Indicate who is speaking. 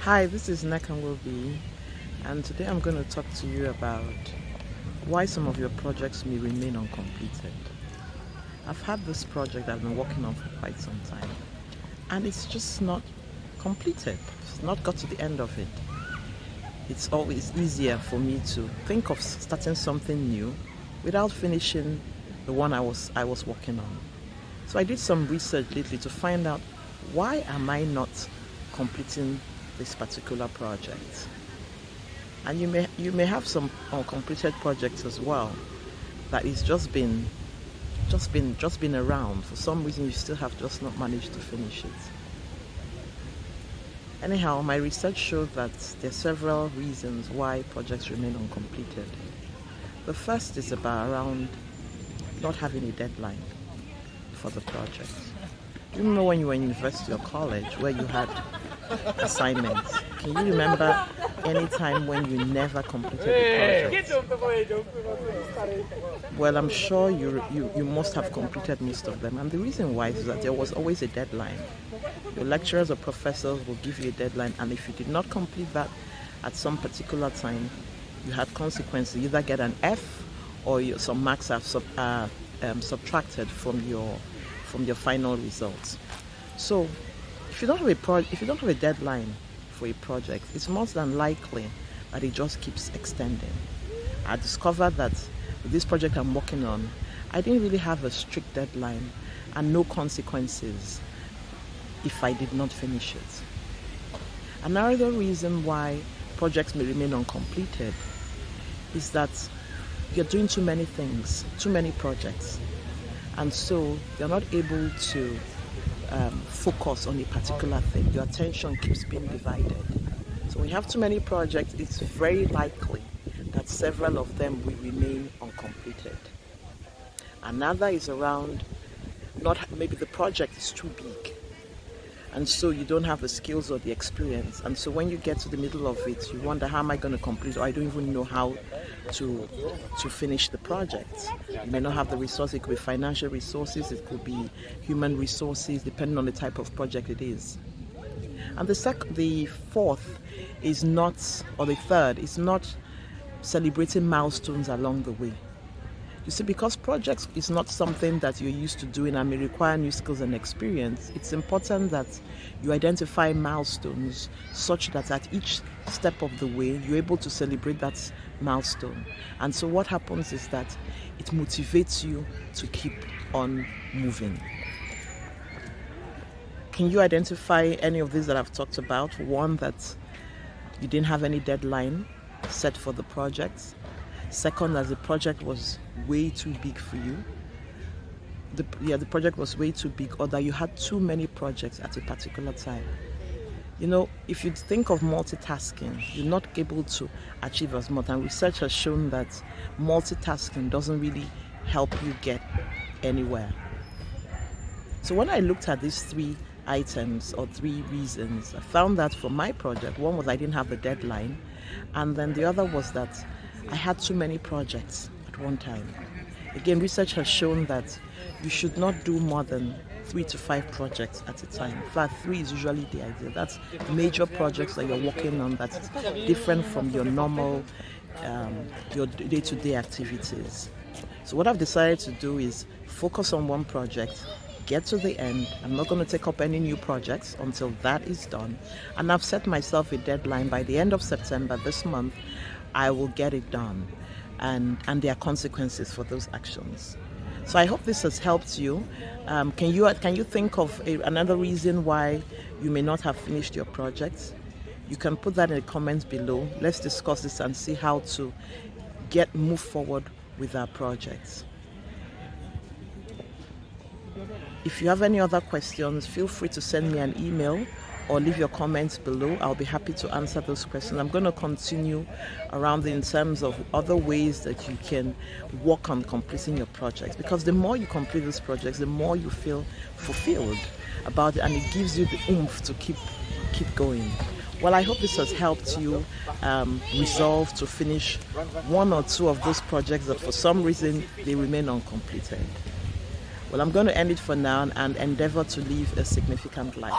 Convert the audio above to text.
Speaker 1: Hi, this is Nakanwobi, and today I'm going to talk to you about why some of your projects may remain uncompleted. I've had this project I've been working on for quite some time, and it's just not completed. It's not got to the end of it. It's always easier for me to think of starting something new without finishing the one I was working on. So I did some research lately to find out why am I not completing this particular project. And you may have some uncompleted projects as well that is just been around. For some reason you still have just not managed to finish it. Anyhow, my research showed that there are several reasons why projects remain uncompleted. The first is around not having a deadline for the project. Do you remember when you were in university or college where you had assignments? Can you remember any time when you never completed a project? Well, I'm sure you must have completed most of them, and the reason why is that there was always a deadline. Your lecturers or professors will give you a deadline, and if you did not complete that at some particular time, you had consequences. You either get an F or some marks are subtracted from your final results. So if you don't have a deadline for a project, it's more than likely that it just keeps extending. I discovered that with this project I'm working on, I didn't really have a strict deadline and no consequences if I did not finish it. Another reason why projects may remain uncompleted is that you're doing too many things, too many projects, and so you're not able to focus on a particular thing. Your attention keeps being divided. So when you have too many projects, it's very likely that several of them will remain uncompleted. Another is around maybe the project is too big, and so you don't have the skills or the experience, and so when you get to the middle of it, you wonder, how am I going to complete, or I don't even know how to finish the project. You may not have the resources. It could be financial resources, it could be human resources, depending on the type of project it is. And the fourth is not, or the third is not celebrating milestones along the way. You see, because projects is not something that you're used to doing and may require new skills and experience, it's important that you identify milestones such that at each step of the way, you're able to celebrate that milestone. And so what happens is that it motivates you to keep on moving. Can you identify any of these that I've talked about? One, that you didn't have any deadline set for the project. Second, that the project was way too big for you. The project was way too big, or that you had too many projects at a particular time. You know, if you think of multitasking, you're not able to achieve as much. And research has shown that multitasking doesn't really help you get anywhere. So when I looked at these three items or three reasons, I found that for my project, one was I didn't have the deadline, and then the other was that I had too many projects at one time. Again, research has shown that you should not do more than 3 to 5 projects at a time. In fact, 3 is usually the ideal. That's major projects that you're working on that's different from your normal, your day-to-day activities. So what I've decided to do is focus on one project, get to the end. I'm not going to take up any new projects until that is done. And I've set myself a deadline. By the end of September this month, I will get it done. And there are consequences for those actions. So I hope this has helped you. Can you think of another reason why you may not have finished your projects? You can put that in the comments below. Let's discuss this and see how to move forward with our projects. If you have any other questions, feel free to send me an email or leave your comments below. I'll be happy to answer those questions. I'm going to continue around in terms of other ways that you can work on completing your projects, because the more you complete these projects, the more you feel fulfilled about it, and it gives you the oomph to keep going. Well, I hope this has helped you resolve to finish one or two of those projects that for some reason they remain uncompleted. Well, I'm going to end it for now and endeavor to live a significant life.